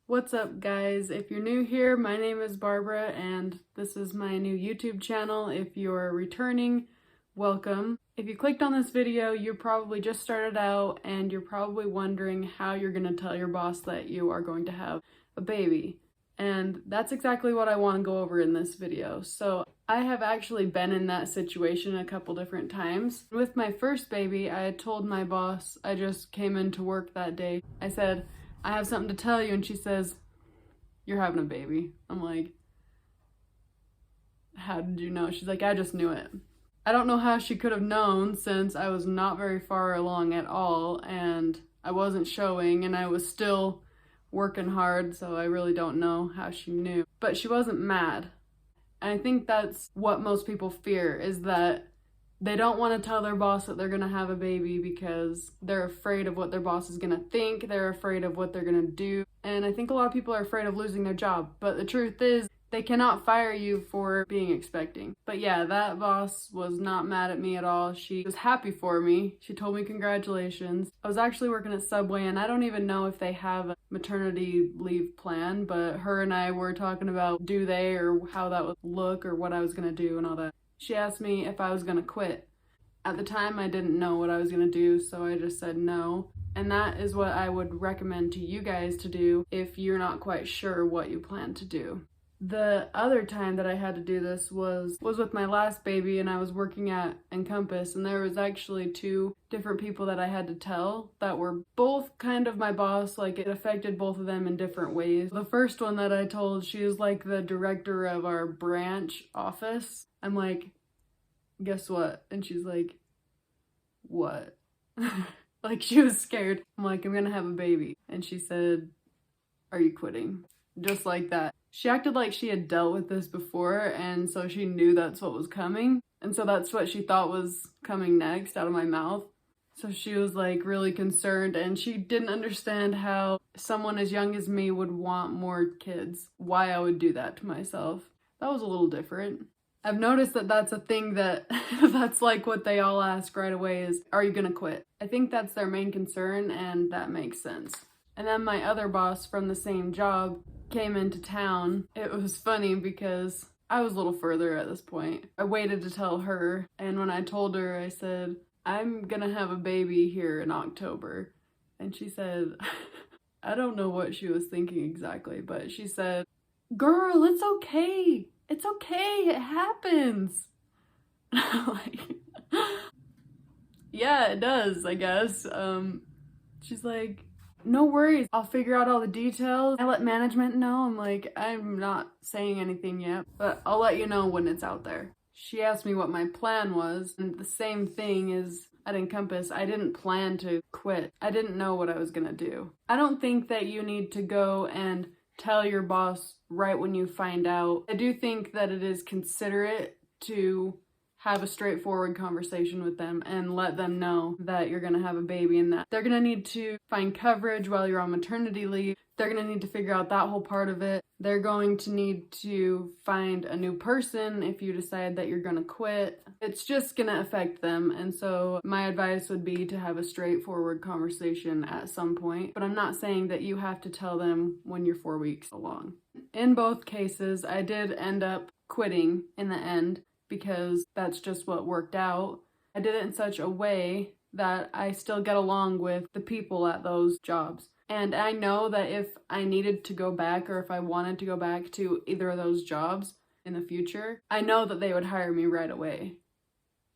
What's up, guys? If you're new here, my name is Barbara and this is my new YouTube channel. If you're returning, welcome. If you clicked on this video, you probably just started out and you're probably wondering how you're going to tell your boss that you are going to have a baby. And that's exactly what I want to go over in this video. So I have actually been in that situation a couple different times. With my first baby, I had told my boss, I just came into work that day, I said, I have something to tell you, and she says, you're having a baby. I'm like, how did you know? She's like, I just knew it. I don't know how she could have known since I was not very far along at all and I wasn't showing and I was still working hard, so I really don't know how she knew. But she wasn't mad. And I think that's what most people fear, is that they don't want to tell their boss that they're going to have a baby because they're afraid of what their boss is going to think. They're afraid of what they're going to do. And I think a lot of people are afraid of losing their job. But the truth is, they cannot fire you for being expecting. But yeah, that boss was not mad at me at all. She was happy for me. She told me congratulations. I was actually working at Subway and I don't even know if they have a maternity leave plan, but her and I were talking about do they or how that would look or what I was going to do and all that. She asked me if I was going to quit. At the time, I didn't know what I was going to do, so I just said no. And that is what I would recommend to you guys to do if you're not quite sure what you plan to do. The other time that I had to do this was with my last baby, and I was working at Encompass, and there was actually two different people that I had to tell that were both kind of my boss. Like, it affected both of them in different ways. The first one that I told, she was like the director of our branch office. I'm like, guess what? And she's like, what? Like, she was scared. I'm like, I'm gonna have a baby. And she said, are you quitting? Just like that. She acted like she had dealt with this before, and so she knew that's what was coming. And so that's what she thought was coming next out of my mouth. So she was like really concerned, and she didn't understand how someone as young as me would want more kids. Why I would do that to myself. That was a little different. I've noticed that that's a thing that that's like what they all ask right away is, are you gonna quit? I think that's their main concern, and that makes sense. And then my other boss from the same job came into town. It was funny because I was a little further at this point. I waited to tell her, and when I told her, I said, I'm gonna have a baby here in October. And she said, I don't know what she was thinking exactly, but she said, girl, it's okay. It's okay, it happens. Like, yeah, it does, I guess. She's like, no worries, I'll figure out all the details. I let management know. I'm like, I'm not saying anything yet, but I'll let you know when it's out there. She asked me what my plan was, and the same thing is at Encompass. I didn't plan to quit. I didn't know what I was gonna do. I don't think that you need to go and tell your boss right when you find out. I do think that it is considerate to have a straightforward conversation with them and let them know that you're gonna have a baby and that they're gonna need to find coverage while you're on maternity leave. They're gonna need to figure out that whole part of it. They're going to need to find a new person if you decide that you're gonna quit. It's just gonna affect them, and so my advice would be to have a straightforward conversation at some point. But I'm not saying that you have to tell them when you're 4 weeks along. In both cases, I did end up quitting in the end because that's just what worked out. I did it in such a way that I still get along with the people at those jobs. And I know that if I needed to go back or if I wanted to go back to either of those jobs in the future, I know that they would hire me right away.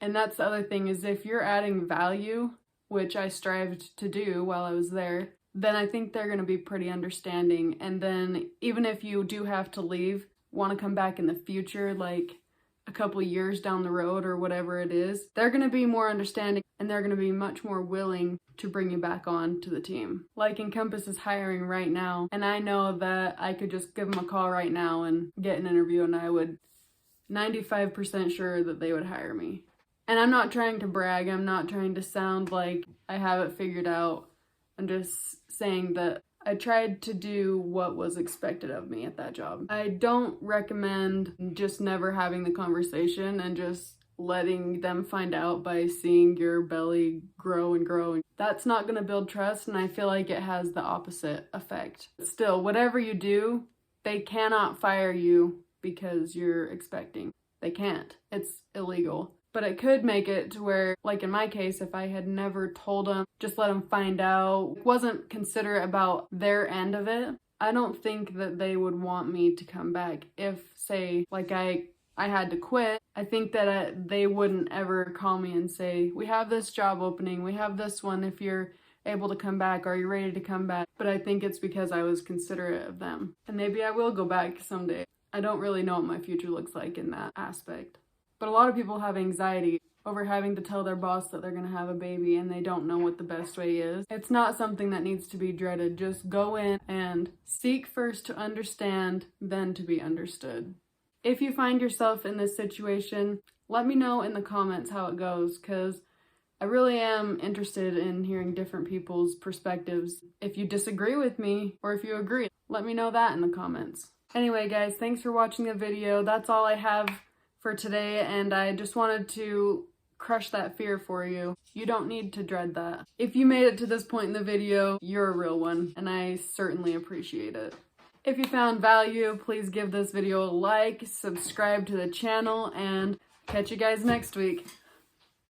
And that's the other thing, is if you're adding value, which I strived to do while I was there, then I think they're going to be pretty understanding. And then even if you do have to leave, want to come back in the future, like a couple years down the road or whatever it is, they're going to be more understanding and they're going to be much more willing to bring you back on to the team. Like Encompass is hiring right now, and I know that I could just give them a call right now and get an interview, and I would 95% sure that they would hire me. And I'm not trying to brag, I'm not trying to sound like I have it figured out. I'm just saying that I tried to do what was expected of me at that job. I don't recommend just never having the conversation and just letting them find out by seeing your belly grow and grow. That's not going to build trust, and I feel like it has the opposite effect. Still, whatever you do, they cannot fire you because you're expecting. They can't. It's illegal. But it could make it to where, like in my case, if I had never told them, just let them find out, wasn't considerate about their end of it, I don't think that they would want me to come back. If, say, like I had to quit, I think that they wouldn't ever call me and say, we have this job opening, we have this one if you're able to come back, are you ready to come back? But I think it's because I was considerate of them. And maybe I will go back someday. I don't really know what my future looks like in that aspect. But a lot of people have anxiety over having to tell their boss that they're gonna have a baby and they don't know what the best way is. It's not something that needs to be dreaded. Just go in and seek first to understand, then to be understood. If you find yourself in this situation, let me know in the comments how it goes, because I really am interested in hearing different people's perspectives. If you disagree with me, or if you agree, let me know that in the comments. Anyway guys, thanks for watching the video. That's all I have for today, and I just wanted to crush that fear for you. You don't need to dread that. If you made it to this point in the video, you're a real one, and I certainly appreciate it. If you found value, please give this video a like, subscribe to the channel, and catch you guys next week.